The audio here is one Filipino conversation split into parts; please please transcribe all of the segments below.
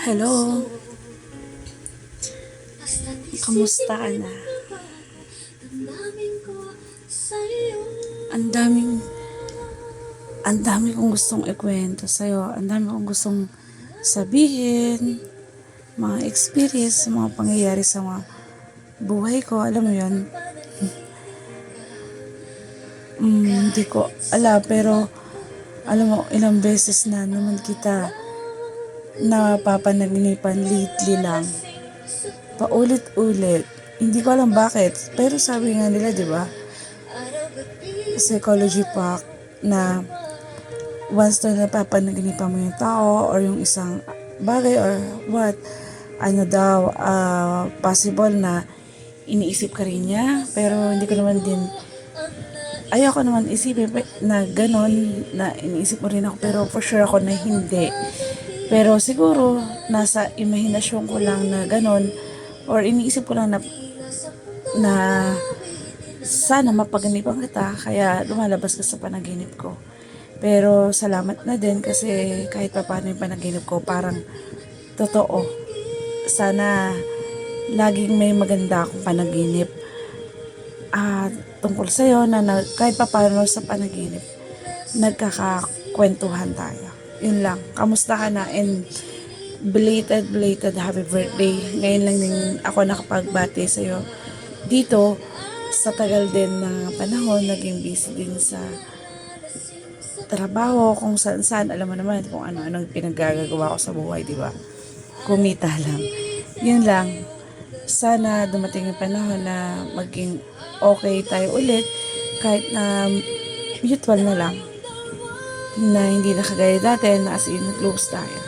Hello, kamusta ka na? Ang daming, ang dami kong gustong ikwento sa'yo. Ang dami kong gustong sabihin, mga experience, mga pangyayari sa mga buhay ko. Alam mo yun? Hindi ko alam, pero alam mo, ilang beses na naman kita napapanaginipan lately lang. Paulit-ulit. Hindi ko alam bakit. Pero sabi nga nila, di ba? Psychology pack na once na napapanaginipan mo yung tao or yung isang bagay or what, ano daw, possible na iniisip ka rin niya. Pero hindi ko naman din, ayoko naman isipin na ganon, na iniisip mo rin ako. Pero for sure ako na hindi. Pero siguro, nasa imahinasyon ko lang na ganon, or iniisip ko lang na sana mapaginipan kita, kaya lumalabas ka sa panaginip ko. Pero salamat na din kasi kahit pa paano yung panaginip ko, parang totoo. Sana laging may maganda akong panaginip tungkol sa'yo na kahit pa paano sa panaginip, nagkakakwentuhan tayo. Yun lang. Kamusta ka na? And belated happy birthday. Ngayon lang din ako nakapagbati sa'yo. Dito, sa tagal din na panahon, naging busy din sa trabaho, kung saan. Alam mo naman kung ano-ano pinaggagawa ko sa buhay, di ba? Kumita lang. Yun lang. Sana dumating yung panahon na maging okay tayo ulit, kahit na mutual na lang. Na hindi na kagaya dati na as in close tayo.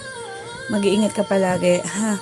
Mag-iingat ka palagi, ha?